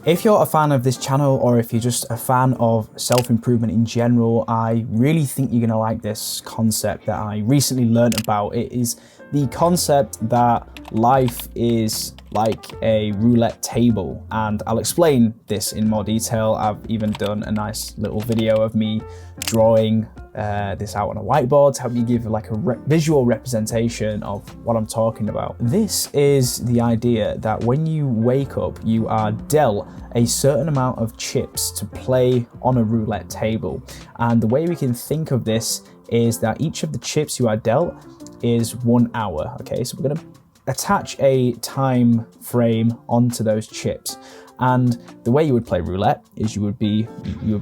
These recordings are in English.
If you're a fan of this channel, or if you're just a fan of self-improvement in general, I really think you're gonna like this concept that I recently learned about. It is the concept that life is like a roulette table, and I'll explain this in more detail. I've even done a nice little video of me drawing this out on a whiteboard to help you give like a visual representation of what I'm talking about. This is the idea that when you wake up, you are dealt a certain amount of chips to play on a roulette table. And the way we can think of this is that each of the chips you are dealt is 1 hour. Okay, so we're gonna attach a time frame onto those chips. And the way you would play roulette is you would be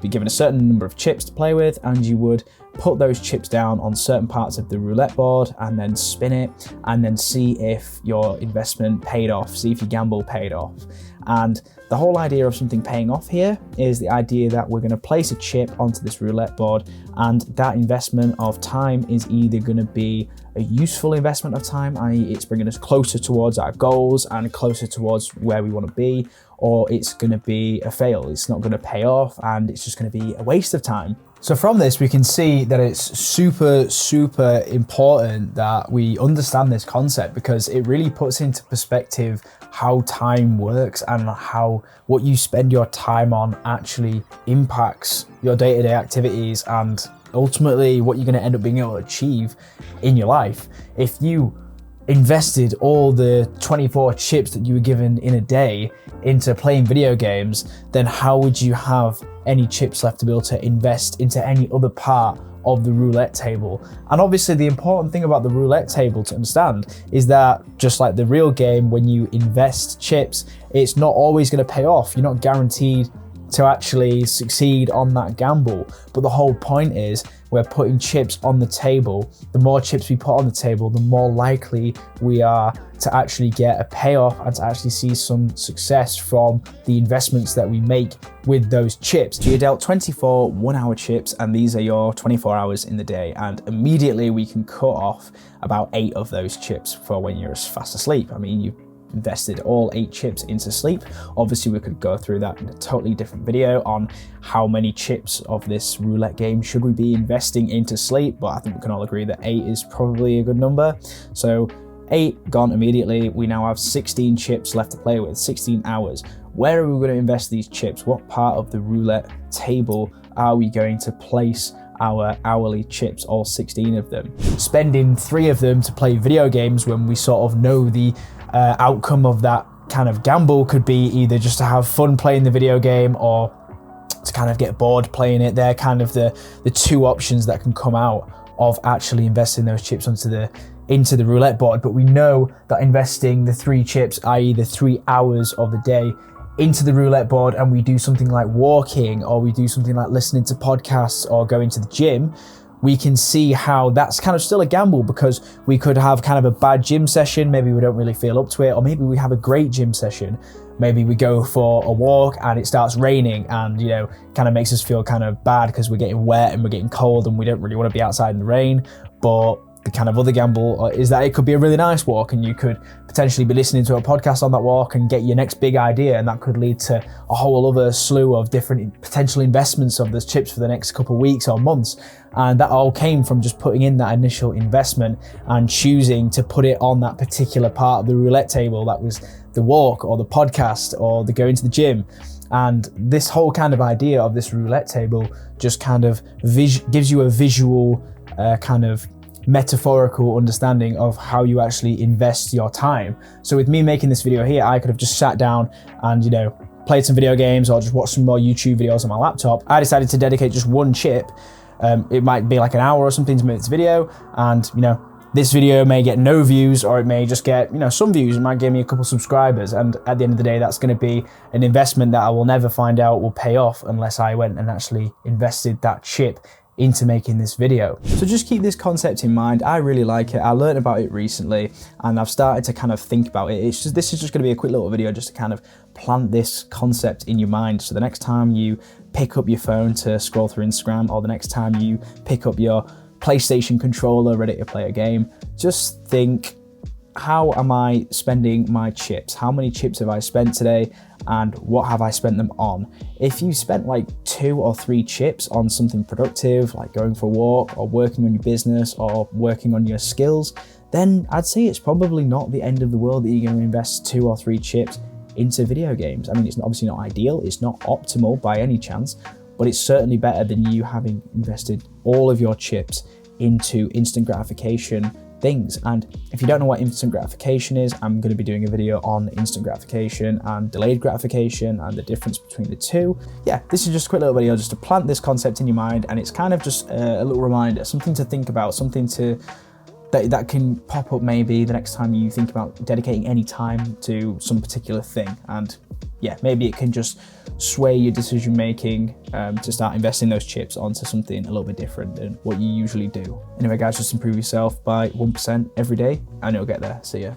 given a certain number of chips to play with, and you would put those chips down on certain parts of the roulette board and then spin it and then see if your investment paid off, see if your gamble paid off. And the whole idea of something paying off here is the idea that we're going to place a chip onto this roulette board, and that investment of time is either going to be a useful investment of time, i.e. it's bringing us closer towards our goals and closer towards where we want to be, or it's going to be a fail. It's not going to pay off and it's just going to be a waste of time. So from this, we can see that it's super important that we understand this concept, because it really puts into perspective how time works and how what you spend your time on actually impacts your day-to-day activities and ultimately what you're going to end up being able to achieve in your life. If you invested all the 24 chips that you were given in a day into playing video games, then how would you have any chips left to be able to invest into any other part of the roulette table? And obviously the important thing about the roulette table to understand is that just like the real game, when you invest chips, it's not always going to pay off. You're not guaranteed to actually succeed on that gamble. But the whole point is we're putting chips on the table. The more chips we put on the table, the more likely we are to actually get a payoff and to actually see some success from the investments that we make with those chips. So you're dealt 24 1-hour chips, and these are your 24 hours in the day. And immediately we can cut off about 8 of those chips for when you're fast asleep. I mean, you invested all 8 chips into sleep. Obviously we could go through that in a totally different video on how many chips of this roulette game should we be investing into sleep, but I think we can all agree that 8 is probably a good number. So 8 gone immediately. We now have 16 chips left to play with, 16 hours. Where are we going to invest these chips? What part of the roulette table are we going to place our hourly chips, all 16 of them? Spending 3 of them to play video games when we sort of know the outcome of that kind of gamble could be either just to have fun playing the video game or to kind of get bored playing it. They're kind of the 2 options that can come out of actually investing those chips into the roulette board. But we know that investing the 3 chips, i.e. the 3 hours of the day, into the roulette board, and we do something like walking, or we do something like listening to podcasts or going to the gym, we can see how that's kind of still a gamble, because we could have kind of a bad gym session. Maybe we don't really feel up to it, or maybe we have a great gym session. Maybe we go for a walk and it starts raining, and kind of makes us feel kind of bad because we're getting wet and we're getting cold and we don't really want to be outside in the rain. But the kind of other gamble is that it could be a really nice walk, and you could potentially be listening to a podcast on that walk and get your next big idea, and that could lead to a whole other slew of different potential investments of those chips for the next couple of weeks or months. And that all came from just putting in that initial investment and choosing to put it on that particular part of the roulette table. That was the walk or the podcast or the going to the gym. And this whole kind of idea of this roulette table just kind of gives you a visual kind of metaphorical understanding of how you actually invest your time. So with me making this video here, I could have just sat down and played some video games or just watched some more YouTube videos on my laptop. I decided to dedicate just 1 chip. It might be like an hour or something to make this video, and this video may get no views, or it may just get some views. It might give me a couple subscribers, and at the end of the day, that's going to be an investment that I will never find out will pay off unless I went and actually invested that chip into making this video. So just keep this concept in mind. I really like it. I learned about it recently and I've started to kind of think about it. This is just going to be a quick little video just to kind of plant this concept in your mind. So the next time you pick up your phone to scroll through Instagram, or the next time you pick up your PlayStation controller ready to play a game, just think, how am I spending my chips? How many chips have I spent today? and what have I spent them on. If you spent like 2 or 3 chips on something productive, like going for a walk or working on your business or working on your skills, then I'd say it's probably not the end of the world that you're going to invest 2 or 3 chips into video games. I mean, it's obviously not ideal, it's not optimal by any chance, but it's certainly better than you having invested all of your chips into instant gratification things. And if you don't know what instant gratification is, I'm going to be doing a video on instant gratification and delayed gratification and the difference between the two. Yeah, this is just a quick little video just to plant this concept in your mind, and it's kind of just a little reminder, something to think about, something that can pop up maybe the next time you think about dedicating any time to some particular thing. And yeah, maybe it can just sway your decision making to start investing those chips onto something a little bit different than what you usually do. Anyway guys, just improve yourself by 1% every day and you'll get there. See ya.